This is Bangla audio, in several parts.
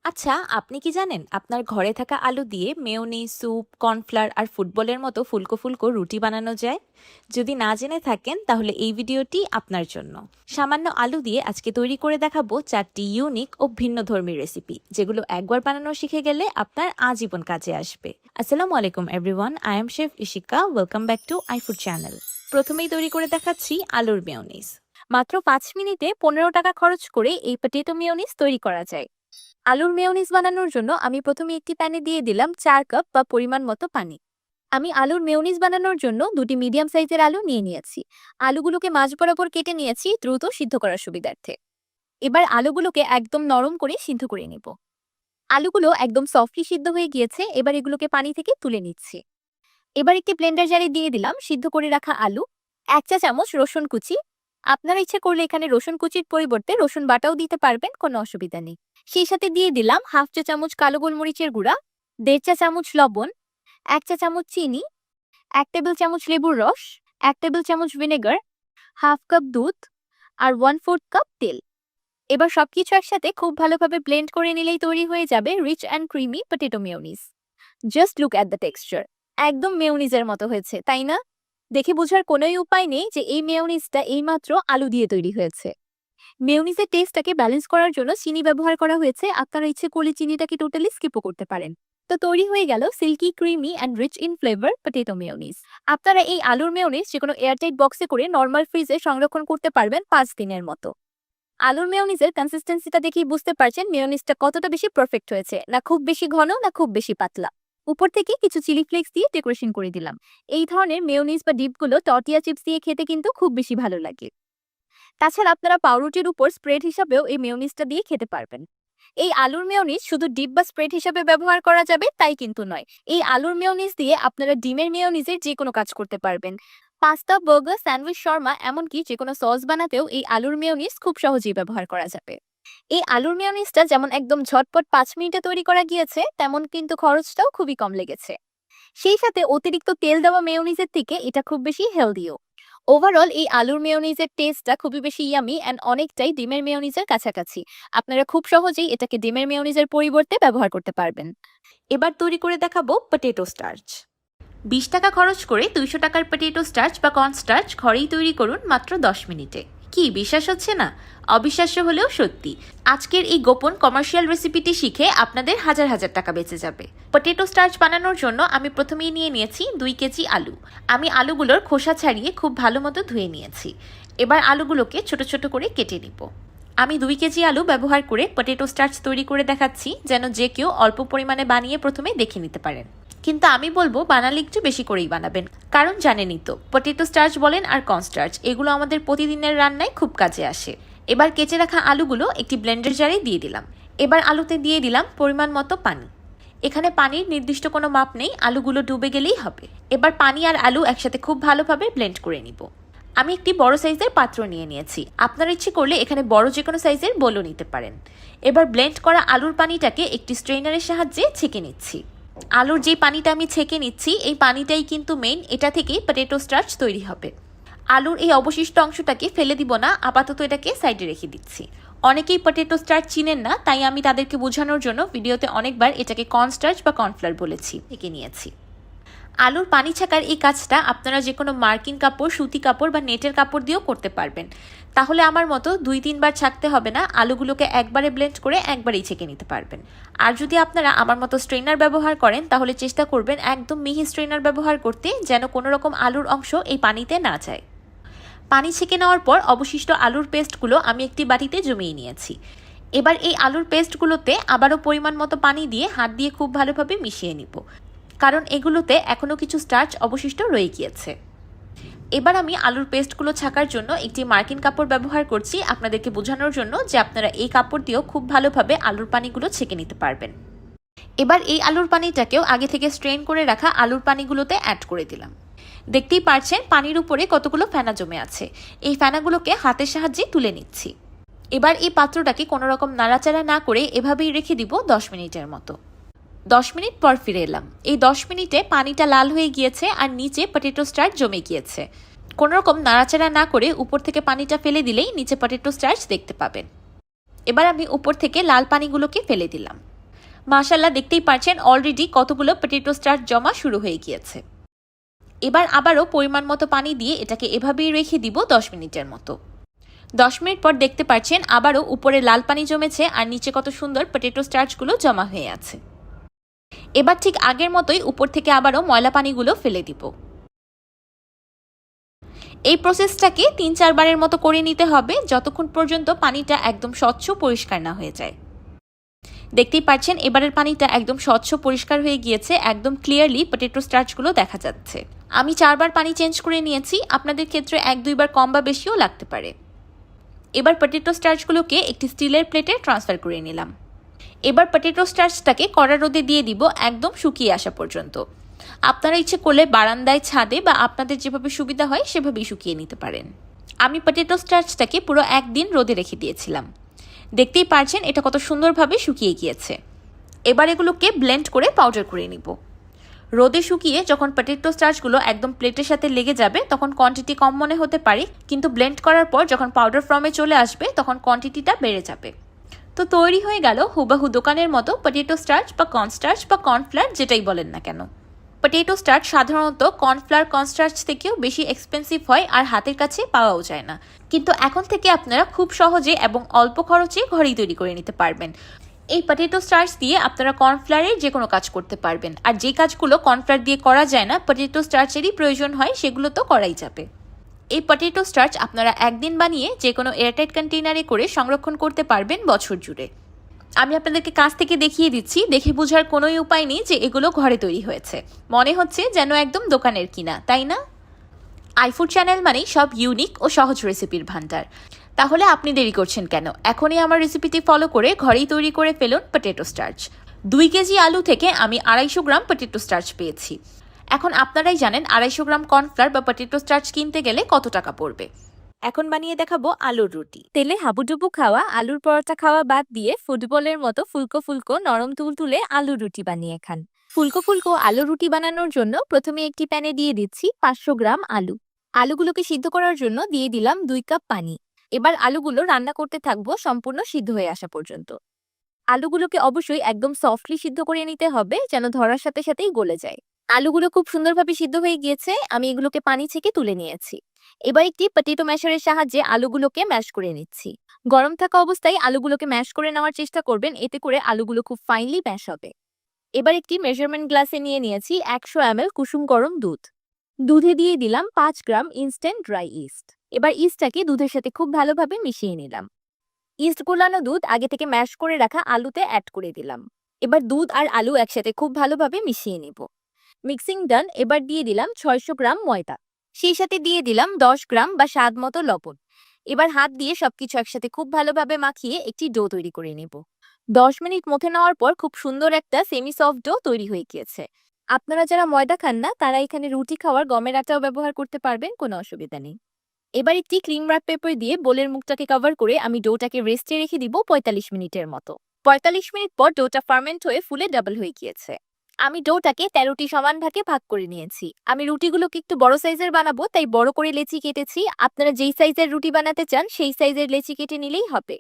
আচ্ছা, আপনি কি জানেন আপনার ঘরে থাকা আলু দিয়ে মেয়োনিজ, স্যুপ, কর্নফ্লাওয়ার আর ফুটবলের মতো ফুলকো ফুলকো রুটি বানানো যায়? যদি না জেনে থাকেন তাহলে এই ভিডিওটি আপনার জন্য। সামান্য আলু দিয়ে আজকে তৈরি করে দেখাবো 4টি ইউনিক ও ভিন্নধর্মী রেসিপি, যেগুলো একবার বানানো শিখে গেলে আপনার আজীবন কাজে আসবে। আসসালামু আলাইকুম everyone, I am chef Ishika. Welcome back to আইফুড channel. প্রথমেই তৈরি করে দেখাচ্ছি আলুর মেয়োনিজ। মাত্র 5 মিনিটে 15 টাকা খরচ করে এই পটেটো মেয়োনিজ তৈরি করা যায়। আলুর মেয়োনিজ বানানোর জন্য আমি প্রথমে একটি প্যানে দিয়ে দিলাম 4 কাপ বা পরিমাণ মতো পানি। আমি আলুর মেয়োনিজ বানানোর জন্য দুটি মিডিয়াম সাইজের আলু নিয়ে নিয়েছি। আলুগুলোকে মাঝ বরাবর কেটে নিয়েছি দ্রুত সিদ্ধ করার সুবিধার্থে। এবার আলুগুলোকে একদম নরম করে সিদ্ধ করে নিব। আলুগুলো একদম সফটলি সিদ্ধ হয়ে গিয়েছে, এবার এগুলোকে পানি থেকে তুলে নিচ্ছি। এবার একটি ব্লেন্ডার জারে দিয়ে দিলাম সিদ্ধ করে রাখা আলু, 1 চা চামচ রসুন কুচি। আপনারা ইচ্ছে করলে এখানে রসুন কুচির পরিবর্তে রসুন বাটাও দিতে পারবেন, কোনো অসুবিধা নেই। সেই সাথে দিয়ে দিলাম হাফ চা চামচ কালো গোলমরিচের গুঁড়া, 1.5 চা চামচ লবণ, 1 চা চামচ চিনি, 1 টেবিল চামচ লেবুর রস, 1 টেবিল চামচ ভিনেগার, হাফ কাপ দুধ আর 1/4 কাপ তেল। এবার সবকিছু একসাথে খুব ভালোভাবে ব্লেন্ড করে নিলেই তৈরি হয়ে যাবে rich and creamy potato mayonnaise. Just look at the texture. একদম মেয়োনিজের মতো হয়েছে, তাই না? দেখে বোঝার কোনোই উপায় নেই যে এই মেয়োনিজটা এইমাত্র আলু দিয়ে তৈরি হয়েছে। মেয়োনিজের টেস্টটাকে ব্যালেন্স করার জন্য চিনি ব্যবহার করা হয়েছে। আপনারা ইচ্ছে করলে চিনিটাকে টোটালি স্কিপও করতে পারেন। তো তৈরি হয়ে গেল silky creamy and rich in flavour potato mayonnaise. আপনারা এই আলুর মেয়োনিজ যেকোনো এয়ারটাইট বক্সে করে নর্মাল ফ্রিজে সংরক্ষণ করতে পারবেন 5 দিনের মতো। আলুর মেয়োনিজের কনসিস্টেন্সিটা দেখেই বুঝতে পারছেন মেয়োনিজটা কতটা বেশি পারফেক্ট হয়েছে, না খুব বেশি ঘন না খুব বেশি পাতলা। উপর থেকে কিছু চিলি ফ্লেক্স দিয়ে ডেকোরেশন করে দিলাম। এই ধরনের মেয়োনিজ বা ডিপগুলো টর্টিয়া চিপস দিয়ে খেতে কিন্তু খুব বেশি ভালো লাগে। তাছাড়া আপনারা পাউরুটির উপর স্প্রেড হিসাবেও এই মেয়োনিজটা দিয়ে খেতে পারবেন। এই আলুর মেয়োনিজ শুধু ডিপ বা স্প্রেড হিসাবে ব্যবহার করা যাবে তাই কিন্তু নয়। এই আলুর মেয়োনিজ দিয়ে আপনারা ডিমের মেয়োনিজের যে কোনো কাজ করতে পারবেন। পাস্তা, বার্গার, স্যান্ডউইচ, শর্মা, এমনকি যে কোনো সস বানাতেও এই আলুর মেয়োনিজ খুব সহজেই ব্যবহার করা যাবে। এই আলুর মেয়োনিজটা যেমন একদম ঝটপট 5 মিনিটে তৈরি করা গিয়েছে, তেমন কিন্তু খরচটাও খুবই কম লেগেছে। সেই সাথে অতিরিক্ত তেল দেওয়া মেয়োনিজের থেকে এটা খুব বেশি হেলদিও। ওভারঅল এই আলুর মেয়োনিজের টেস্টটা খুবই বেশি ইয়ামি অ্যান্ড অনেকটাই ডিমের মেয়োনিজের কাছাকাছি। আপনারা খুব সহজেই এটাকে ডিমের মেয়োনিজের পরিবর্তে ব্যবহার করতে পারবেন। এবার তৈরি করে দেখাবো পটেটো স্টার্চ। 20 টাকা খরচ করে 200 টাকার পটেটো স্টার্চ বা কর্ন স্টার্চ ঘরেই তৈরি করুন মাত্র 10 মিনিটে। কি বিশ্বাস হচ্ছে না? অবিশ্বাস্য হলেও সত্যি। আজকের এই গোপন কমার্শিয়াল রেসিপিটি শিখে আপনাদের হাজার হাজার টাকা বেঁচে যাবে। পটেটো স্টার্চ বানানোর জন্য আমি প্রথমেই নিয়ে নিয়েছি 2 কেজি আলু। আমি আলুগুলোর খোসা ছাড়িয়ে খুব ভালো মতো ধুয়ে নিয়েছি। এবার আলুগুলোকে ছোট ছোট করে কেটে নিব। আমি 2 কেজি আলু ব্যবহার করে পটেটো স্টার্চ তৈরি করে দেখাচ্ছি, যেন যে কেউ অল্প পরিমাণে বানিয়ে প্রথমে দেখে নিতে পারেন। কিন্তু আমি বলবো বানালে একটু বেশি করেই বানাবেন, কারণ জানেনই তো পটেটো স্টার্চ বলেন আর কর্ন স্টার্চ, এগুলো আমাদের প্রতিদিনের রান্নায় খুব কাজে আসে। এবার কেচে রাখা আলুগুলো একটি ব্লেন্ডার জারে দিয়ে দিলাম। এবার আলুতে দিয়ে দিলাম পরিমাণ মতো পানি। এখানে পানির নির্দিষ্ট কোনো মাপ নেই, আলুগুলো ডুবে গেলেই হবে। এবার পানি আর আলু একসাথে খুব ভালোভাবে ব্লেন্ড করে নিব। আমি একটি বড় সাইজের পাত্র নিয়ে নিয়েছি। আপনারা ইচ্ছে করলে এখানে বড় যে কোনো সাইজের বোলও নিতে পারেন। এবার ব্লেন্ড করা আলুর পানিটাকে একটি স্ট্রেনারের সাহায্যে ছেঁকে নিচ্ছি। আলুর যে পানিটা আমি ছেঁকে নিচ্ছি, এই পানিটাই কিন্তু মেইন, এটা থেকেই পটেটো স্টার্চ তৈরি হবে। আলুর এই অবশিষ্ট অংশটাকে ফেলে দিব না, আপাতত এটাকে সাইডে রেখে দিচ্ছি। অনেকেই পটেটো স্টার্চ চিনেন না, তাই আমি তাদেরকে বোঝানোর জন্য ভিডিওতে অনেকবার এটাকে কর্ন স্টার্চ বা কর্নফ্লাওয়ার বলেছি। ঢেকে নিয়েছি। আলুর পানি ছাকার এই কাজটা আপনারা যে কোনো মার্কিন কাপড়, সুতি কাপড় বা নেটের কাপড় দিয়েও করতে পারবেন। তাহলে আমার মতো 2-3 বার ছাকতে হবে না, আলুগুলোকে একবারে ব্লেন্ড করে একবারেই ছেঁকে নিতে পারবেন। আর যদি আপনারা আমার মতো স্ট্রেনার ব্যবহার করেন, তাহলে চেষ্টা করবেন একদম মিহি স্ট্রেনার ব্যবহার করতে, যেন কোনো রকম আলুর অংশ এই পানিতে না যায়। পানি ছেঁকে নেওয়ার পর অবশিষ্ট আলুর পেস্টগুলো আমি একটি বাটিতে জমিয়ে নিয়েছি। এবার এই আলুর পেস্টগুলোতে আবারও পরিমাণ মতো পানি দিয়ে হাত দিয়ে খুব ভালোভাবে মিশিয়ে নিব, কারণ এগুলোতে এখনও কিছু স্টার্চ অবশিষ্ট রয়ে গিয়েছে। এবার আমি আলুর পেস্টগুলো ছাকার জন্য একটি মার্কিন কাপড় ব্যবহার করছি, আপনাদেরকে বোঝানোর জন্য যে আপনারা এই কাপড় দিয়েও খুব ভালোভাবে আলুর পানিগুলো ছেঁকে নিতে পারবেন। এবার এই আলুর পানিটাকেও আগে থেকে স্ট্রেন করে রাখা আলুর পানিগুলোতে অ্যাড করে দিলাম। দেখতেই পারছেন পানির উপরে কতগুলো ফেনা জমে আছে। এই ফেনাগুলোকে হাতের সাহায্যে তুলে নিচ্ছি। এবার এই পাত্রটাকে কোনো রকম নাড়াচাড়া না করে এভাবেই রেখে দিব 10 মিনিটের মতো। 10 মিনিট পর ফিরে এলাম। এই 10 মিনিটে পানিটা লাল হয়ে গিয়েছে আর নিচে পটেটো স্টার্চ জমে গিয়েছে। কোনো রকম নাড়াচাড়া না করে উপর থেকে পানিটা ফেলে দিলেই নিচে পটেটো স্টার্চ দেখতে পাবেন। এবার আমি উপর থেকে লাল পানিগুলোকে ফেলে দিলাম। মাশাআল্লাহ, দেখতেই পারছেন অলরেডি কতগুলো পটেটো স্টার্চ জমা শুরু হয়ে গিয়েছে। এবার আবারও পরিমাণ মতো পানি দিয়ে এটাকে এভাবেই রেখে দিব 10 মিনিটের মতো। 10 মিনিট পর দেখতে পাচ্ছেন আবারও উপরে লাল পানি জমেছে আর নিচে কত সুন্দর পটেটো স্টার্চগুলো জমা হয়ে আছে। এবার ঠিক আগের মতোই উপর থেকে আবারও ময়লা পানিগুলো ফেলে দিব। এই প্রসেসটাকে 3-4 বারের মতো করে নিতে হবে যতক্ষণ পর্যন্ত পানিটা একদম স্বচ্ছ পরিষ্কার না হয়ে যায়। দেখতেই পাচ্ছেন এবারের পানিটা একদম স্বচ্ছ পরিষ্কার হয়ে গিয়েছে, একদম ক্লিয়ারলি পটেটো স্টার্চগুলো দেখা যাচ্ছে। আমি 4 বার পানি চেঞ্জ করে নিয়েছি, আপনাদের ক্ষেত্রে 1-2 বার কম বা বেশিও লাগতে পারে। এবার পটেটো স্টার্চগুলোকে একটি স্টিলের প্লেটে ট্রান্সফার করে নিলাম। এবার পটেটো স্টার্চটাকে কড়া রোদে দিয়ে দিব একদম শুকিয়ে আসা পর্যন্ত। আপনারা ইচ্ছে করলে বারান্দায়, ছাদে বা আপনাদের যেভাবে সুবিধা হয় সেভাবেই শুকিয়ে নিতে পারেন। আমি পটেটো স্টার্চটাকে পুরো একদিন রোদে রেখে দিয়েছিলাম। দেখতেই পারছেন এটা কত সুন্দরভাবে শুকিয়ে গিয়েছে। এবার এগুলোকে ব্লেন্ড করে পাউডার করে নিব। রোদে শুকিয়ে যখন পটেটো স্টার্চগুলো একদম প্লেটের সাথে লেগে যাবে তখন কোয়ান্টিটি কম মনে হতে পারে, কিন্তু ব্লেন্ড করার পর যখন পাউডার ফর্মে চলে আসবে তখন কোয়ান্টিটিটা বেড়ে যাবে। তো তৈরি হয়ে গেল হুবাহু দোকানের মতো পটেটো স্টার্চ বা কর্নস্টার্চ বা কর্নফ্লাওয়ার, যেটাই বলেন না কেন। পটেটো স্টার্চ সাধারণত কর্নফ্লাওয়ার, কর্নস্টার্চ থেকেও বেশি এক্সপেন্সিভ হয় আর হাতের কাছে পাওয়াও যায় না, কিন্তু এখন থেকে আপনারা খুব সহজে এবং অল্প খরচে ঘরেই তৈরি করে নিতে পারবেন। এই পটেটো স্টার্চ দিয়ে আপনারা কর্নফ্লাওয়ারের যে কোনো কাজ করতে পারবেন, আর যে কাজগুলো কর্নফ্লাওয়ার দিয়ে করা যায় না, পটেটো স্টার্চেরই প্রয়োজন হয়, সেগুলো তো করাই যাবে। এই পটেটো স্টার্চ আপনারা একদিন বানিয়ে যে কোনো এয়ারটাইট কন্টেইনারে করে সংরক্ষণ করতে পারবেন বছর জুড়ে। আমি আপনাদেরকে কাছ থেকে দেখিয়ে দিচ্ছি, দেখে বোঝার কোনোই উপায় নেই যে এগুলো ঘরে তৈরি হয়েছে, মনে হচ্ছে যেন একদম দোকানের কিনা, তাই না? আইফুড চ্যানেল মানেই সব ইউনিক ও সহজ রেসিপির ভান্ডার। তাহলে আপনি দেরি করছেন কেন? এখনই আমার রেসিপিটি ফলো করে ঘরেই তৈরি করে ফেলুন পটেটো স্টার্চ। 2 কেজি আলু থেকে আমি 250 গ্রাম পটেটো স্টার্চ পেয়েছি। এখন আপনারাই জানেন 250 গ্রাম কর্নফ্লাওয়ার বা পটেটো স্টার্চ কিনতে গেলে কত টাকা পড়বে। এখন বানিয়ে দেখাবো আলুর রুটি। তেলে হাবুডুবু খাওয়া আলুর পরোটা খাওয়া বাদ দিয়ে ফুটবলের মতো ফুলকো ফুলকো নরম তুলতুলে আলুর রুটি বানিয়ে খান। ফুলকো ফুলকো আলু রুটি বানানোর জন্য প্রথমে একটি প্যানে দিয়ে দিচ্ছি 500 গ্রাম আলু। আলুগুলোকে সিদ্ধ করার জন্য দিয়ে দিলাম 2 কাপ পানি। এবার আলুগুলো রান্না করতে থাকবো সম্পূর্ণ সিদ্ধ হয়ে আসা পর্যন্ত। আলুগুলোকে অবশ্যই একদম সফটলি সিদ্ধ করে নিতে হবে, যেন ধরার সাথে সাথেই গলে যায়। আলুগুলো খুব সুন্দরভাবে সিদ্ধ হয়ে গিয়েছে, আমি এগুলোকে পানি থেকে তুলে নিয়েছি। এবার একটি পটেটো ম্যাশারের সাহায্যে আলুগুলোকে ম্যাশ করে নিচ্ছি। গরম থাকা অবস্থায় আলুগুলোকে ম্যাশ করে নেওয়ার চেষ্টা করবেন, এতে করে আলুগুলো খুব ফাইনলি ম্যাশ হবে। এবার একটি মেজারমেন্ট গ্লাসে নিয়ে নিয়েছি 100 ml কুসুম গরম দুধ। দুধে দিয়ে দিলাম 5 গ্রাম ইনস্ট্যান্ট ড্রাই ইস্ট। এবার ইস্টটাকে দুধের সাথে খুব ভালোভাবে মিশিয়ে নিলাম। ইস্ট গোলানো দুধ আগে থেকে ম্যাশ করে রাখা আলুতে অ্যাড করে দিলাম। এবার দুধ আর আলু একসাথে খুব ভালোভাবে মিশিয়ে নিব। মিক্সিং ডান। এবার দিয়ে দিলাম 600 গ্রাম ময়দা। সেই সাথে দিয়ে দিলাম 10 গ্রাম বা স্বাদ মতো লবণ। এবার হাত দিয়ে সবকিছু একসাথে খুব ভালোভাবে মাখিয়ে একটি ডো তৈরি করে নেব। 10 মিনিট মথে নেওয়ার পর খুব সুন্দর একটা সেমি সফট ডো তৈরি হয়ে গিয়েছে। আপনারা যারা ময়দা খান না তারা এখানে রুটি খাওয়ার গমের আটাও ব্যবহার করতে পারবেন, কোনো অসুবিধা নেই। এবার একটি ক্লিং র্যাপ পেপার দিয়ে বোলের মুখটাকে কভার করে আমি ডোটাকে রেস্টে রেখে দিব 45 মিনিটের মতো। 45 মিনিট পর ডোটা ফার্মেন্ট হয়ে ফুলে ডাবল হয়ে গিয়েছে। আমি ডোটাকে 13টি সমান ভাগে ভাগ করে নিয়েছি। আমি রুটিগুলোকে একটু বড় সাইজের বানাবো, তাই বড় করে লেচি কেটেছি। আপনারা যেই সাইজের রুটি বানাতে চান সেই সাইজের লেচি কেটে নিলেই হবে।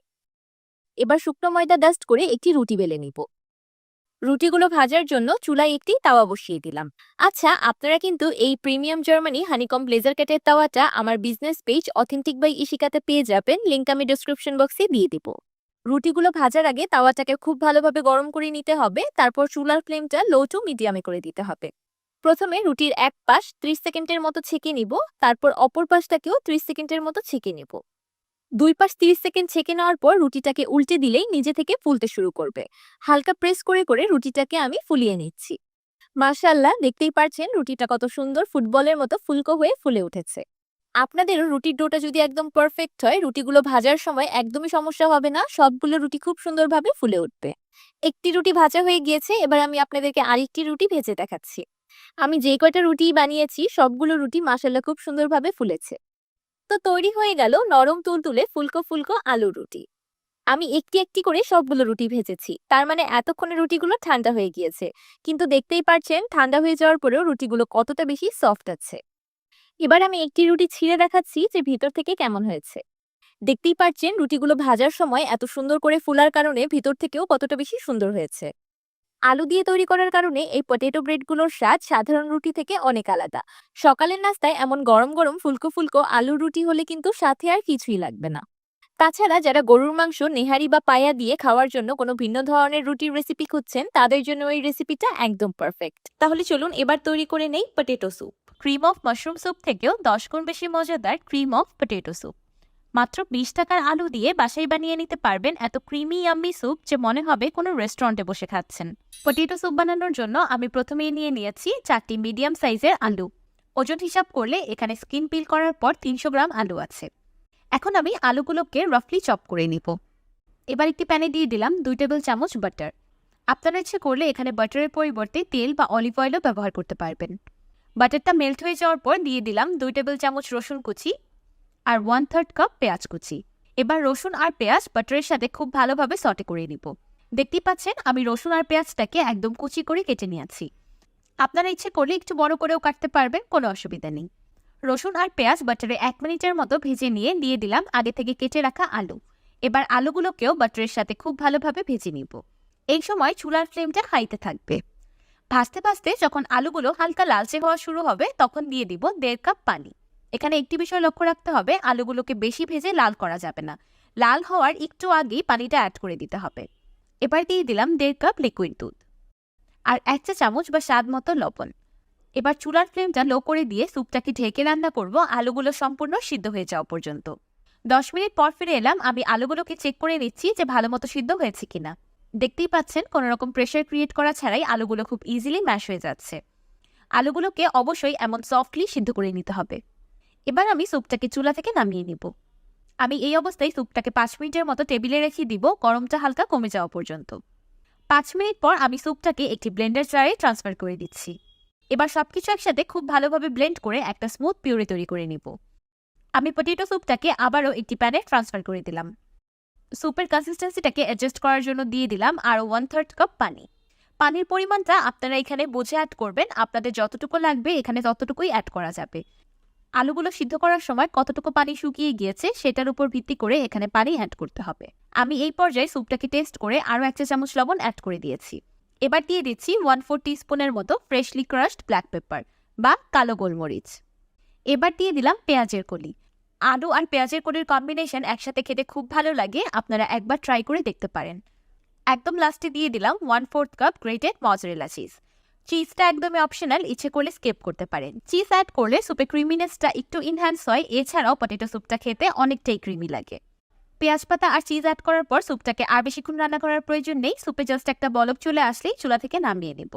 এবার শুকনো ময়দা ডাস্ট করে একটি রুটি বেলে নিব। রুটিগুলো ভাজার জন্য চুলায় একটি তাওয়া বসিয়ে দিলাম। আচ্ছা, আপনারা কিন্তু এই প্রিমিয়াম জার্মানি হানিকম ব্লেজার কাটের তাওয়াটা আমার বিজনেস পেজ অথেন্টিক বাই ইশিকাতে পেয়ে যাবেন, লিংক আমি ডেসক্রিপশন বক্সে দিয়ে দিব। রুটিগুলো ভাজার আগে তাওয়াটাকে খুব ভালোভাবে গরম করে নিতে হবে, তারপর চুলার ফ্লেমটা লো টু মিডিয়ামে করে দিতে হবে। প্রথমে রুটির এক পাশ 30 সেকেন্ডের মতো ছেঁকে নিব, তারপর অপর পাশটাকেও 30 সেকেন্ডের মতো ছেঁকে নিব। 2 পাশ 30 সেকেন্ড ছেঁকে নেওয়ার পর রুটিটাকে উল্টে দিলেই নিজে থেকে ফুলতে শুরু করবে। হালকা প্রেস করে করে রুটিটাকে আমি ফুলিয়ে নিচ্ছি। মাশাআল্লাহ, দেখতেই পারছেন রুটিটা কত সুন্দর ফুটবলের মতো ফুলকো হয়ে ফুলে উঠেছে। আপনাদেরও রুটির ডোটা যদি একদম পারফেক্ট হয়, রুটিগুলো ভাজার সময় একদমই সমস্যা হবে না, সবগুলো রুটি খুব সুন্দরভাবে ফুলে উঠবে। একটি রুটি ভাজা হয়ে গিয়েছে, এবার আমি আপনাদেরকে আরেকটি রুটি ভেজে দেখাচ্ছি। আমি যে কয়টা রুটি বানিয়েছি সবগুলো রুটি মাশাআল্লাহ খুব সুন্দরভাবে ফুলেছে। তো তৈরি হয়ে গেল নরম তুলতুলে ফুলকো ফুলকো আলুর রুটি। আমি একটি একটি করে সবগুলো রুটি ভেজেছি, তার মানে এতক্ষণে রুটিগুলো ঠান্ডা হয়ে গিয়েছে, কিন্তু দেখতেই পারছেন ঠান্ডা হয়ে যাওয়ার পরেও রুটিগুলো কতটা বেশি সফট আছে। এবার আমি একটি রুটি ছিঁড়ে দেখাচ্ছি যে ভিতর থেকে কেমন হয়েছে। দেখতেই পারছেন রুটিগুলো ভাজার সময় এত সুন্দর করে ফুলার কারণে ভিতর থেকেও কতটা বেশি সুন্দর হয়েছে। আলু দিয়ে তৈরি করার কারণে এই পটেটো ব্রেডগুলোর স্বাদ সাধারণ রুটি থেকে অনেক আলাদা। সকালের নাস্তায় এমন গরম গরম ফুলকো ফুলকো আলুর রুটি হলে কিন্তু সাথে আর কিছুই লাগবে না। তাছাড়া যারা গরুর মাংস নেহারি বা পায়া দিয়ে খাওয়ার জন্য কোনো ভিন্ন ধরনের রুটির রেসিপি খুঁজছেন, তাদের জন্য এই রেসিপিটা একদম পারফেক্ট। তাহলে চলুন এবার তৈরি করে নেই potato soup. Cream of mushroom soup থেকেও 10 গুণ বেশি মজাদার ক্রিম অফ পটেটো স্যুপ। মাত্র 20 টাকার আলু দিয়ে বাসায় বানিয়ে নিতে পারবেন এত ক্রিমি ইয়াম্মি স্যুপ যে মনে হবে কোনো রেস্টুরেন্টে বসে খাচ্ছেন। পটেটো স্যুপ বানানোর জন্য আমি প্রথমেই নিয়েছি 4টি মিডিয়াম সাইজের আলু। ওজন হিসাব করলে এখানে স্কিন পিল করার পর 300 গ্রাম আলু আছে। এখন আমি আলুগুলোকে রাফলি চপ করে নিব। এবার একটি প্যানে দিয়ে দিলাম 2 টেবিল চামচ বাটার। আপনারা ইচ্ছে করলে এখানে বাটারের পরিবর্তে তেল বা অলিভ অয়েলও ব্যবহার করতে পারবেন। বাটারটা মেল্ট হয়ে যাওয়ার পর দিয়ে দিলাম 2 টেবিল চামচ রসুন কুচি আর 1/3 কাপ পেঁয়াজ কুচি। এবার রসুন আর পেঁয়াজ বাটারের সাথে খুব ভালোভাবে সটে করে নিব। দেখতেই পাচ্ছেন আমি রসুন আর পেঁয়াজটাকে একদম কুচি করে কেটে নিয়েছি। আপনারা ইচ্ছে করলে একটু বড় করেও কাটতে পারবেন, কোনো অসুবিধা নেই। রসুন আর পেঁয়াজ বাটারে 1 মিনিটের মতো ভেজে নিয়ে দিয়ে দিলাম আগে থেকে কেটে রাখা আলু। এবার আলুগুলোকেও বাটারের সাথে খুব ভালোভাবে ভেজে নিব। এই সময় চুলার ফ্লেমটা হাইতে থাকবে। ভাজতে ভাজতে যখন আলুগুলো হালকা লালচে হওয়া শুরু হবে তখন দিয়ে দিব 1.5 কাপ পানি। এখানে একটি বিষয় লক্ষ্য রাখতে হবে, আলুগুলোকে বেশি ভেজে লাল করা যাবে না। লাল হওয়ার একটু আগেই পানিটা অ্যাড করে দিতে হবে। এবার দিয়ে দিলাম 1.5 কাপ লিকুইড দুধ আর 1 চা চামচ বা স্বাদ মতো লবণ। এবার চুলার ফ্লেমটা লো করে দিয়ে স্যুপটাকে ঢেকে রান্না করব আলুগুলো সম্পূর্ণ সিদ্ধ হয়ে যাওয়া পর্যন্ত। 10 মিনিট পর ফিরে এলাম। আমি আলুগুলোকে চেক করে নিচ্ছি যে ভালো মতো সিদ্ধ হয়েছে কিনা। দেখতেই পাচ্ছেন কোনো রকম প্রেশার ক্রিয়েট করা ছাড়াই আলুগুলো খুব ইজিলি ম্যাশ হয়ে যাচ্ছে। আলুগুলোকে অবশ্যই এমন সফটলি সিদ্ধ করে নিতে হবে। এবার আমি স্যুপটাকে চুলা থেকে নামিয়ে নিব। আমি এই অবস্থায় স্যুপটাকে 5 মিনিটের মতো টেবিলে রেখে দিব, গরমটা হালকা কমে যাওয়া পর্যন্ত। 5 মিনিট পর আমি স্যুপটাকে একটি ব্লেন্ডার জারে ট্রান্সফার করে দিচ্ছি। এবার সবকিছু একসাথে খুব ভালোভাবে ব্লেন্ড করে একটা স্মুথ পিউরি তৈরি করে নিব। আমি পটেটো স্যুপটাকে আবারও একটি প্যানে ট্রান্সফার করে দিলাম। স্যুপের কনসিস্টেন্সিটাকে অ্যাডজাস্ট করার জন্য দিয়ে দিলাম আরও 1/3 কাপ পানি। পানির পরিমাণটা আপনারা এখানে বুঝে অ্যাড করবেন। আপনাদের যতটুকু লাগবে এখানে ততটুকুই অ্যাড করা যাবে। আলুগুলো সিদ্ধ করার সময় কতটুকু পানি শুকিয়ে গিয়েছে সেটার উপর ভিত্তি করে এখানে পানি অ্যাড করতে হবে। আমি এই পর্যায়ে স্যুপটাকে টেস্ট করে আরও 1 চা চামচ লবণ অ্যাড করে দিয়েছি। এবার দিয়ে দিচ্ছি 1/4 টিস্পুনের মতো ফ্রেশলি ক্রাশড ব্ল্যাক পেপার বা কালো গোলমরিচ। এবার দিয়ে দিলাম পেঁয়াজের কলি। আলু আর পেঁয়াজের কলির কম্বিনেশন একসাথে খেতে খুব ভালো লাগে, আপনারা একবার ট্রাই করে দেখতে পারেন। একদম লাস্টে দিয়ে দিলাম 1/4 কাপ গ্রেটেড মজরেলা চিজ। চিজটা একদমই অপশনাল, ইচ্ছে করলে স্কিপ করতে পারেন। চিজ অ্যাড করলে স্যুপে ক্রিমিনেসটা একটু ইনহ্যান্স হয়। এছাড়াও পটেটো স্যুপটা খেতে অনেকটাই ক্রিমি লাগে। পেঁয়াজ পাতা আর চিজ অ্যাড করার পর স্যুপটাকে আর বেশিক্ষণ রান্না করার প্রয়োজন নেই। স্যুপে জাস্ট একটা বলক চলে আসলেই চুলা থেকে নামিয়ে নেব।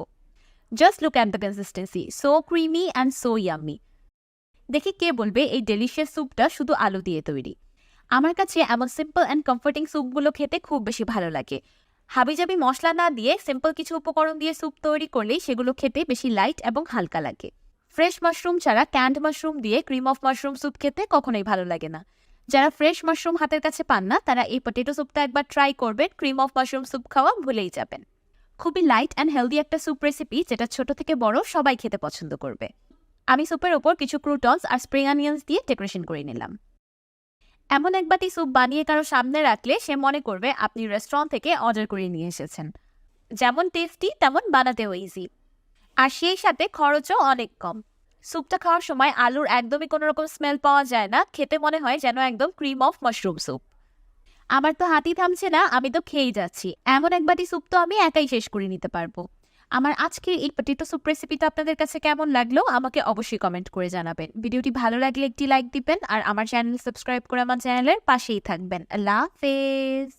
Just look at the consistency, so creamy and so yummy. দেখি কে বলবে এই ডেলিশিয়াস স্যুপটা শুধু আলু দিয়ে তৈরি। আমার কাছে এমন সিম্পল অ্যান্ড কমফোর্টিং স্যুপগুলো খেতে খুব বেশি ভালো লাগে। হাবিজাবি মশলা না দিয়ে সিম্পল কিছু উপকরণ দিয়ে স্যুপ তৈরি করলেই সেগুলো খেতে বেশি লাইট এবং হালকা লাগে। ফ্রেশ মাশরুম ছাড়া ক্যান্ড মাশরুম দিয়ে ক্রিম অফ মাশরুম স্যুপ খেতে কখনোই ভালো লাগে না। যারা ফ্রেশ মাশরুম হাতের কাছে পান না তারা এই পটেটো স্যুপটা একবার ট্রাই করবেন। ক্রিম অফ মাশরুম স্যুপ খাওয়া ভুলেই যাবেন। খুবই লাইট অ্যান্ড হেলদি একটা স্যুপ রেসিপি যেটা ছোট থেকে বড় সবাই খেতে পছন্দ করবে। আমি স্যুপের ওপর কিছু ক্রুটনস আর স্প্রিং অনিয়ন্স দিয়ে ডেকোরেশন করে নিলাম। এমন এক বাটি স্যুপ বানিয়ে কারো সামনে রাখলে সে মনে করবে আপনি রেস্টুরেন্ট থেকে অর্ডার করে নিয়ে এসেছেন। যেমন টেস্টি তেমন বানাতেও ইজি, আর সেই সাথে খরচও অনেক কম। স্যুপটা খাওয়ার সময় আলুর একদমই কোনো রকম স্মেল পাওয়া যায় না, খেতে মনে হয় যেন একদম ক্রিম অফ মাশরুম স্যুপ। আমার তো হাতই থামছে না, আমি তো খেয়েই যাচ্ছি। এমন এক বাটি স্যুপ তো আমি একাই শেষ করে নিতে পারবো। আমার আজকের এই পটেটো স্যুপ রেসিপিটা আপনাদের কাছে কেমন লাগলো আমাকে অবশ্যই কমেন্ট করে জানাবেন। ভিডিওটি ভালো লাগলে একটি লাইক দিবেন আর আমার চ্যানেল সাবস্ক্রাইব করে আমার চ্যানেলের পাশেই থাকবেন। আল্লাহ হাফেজ।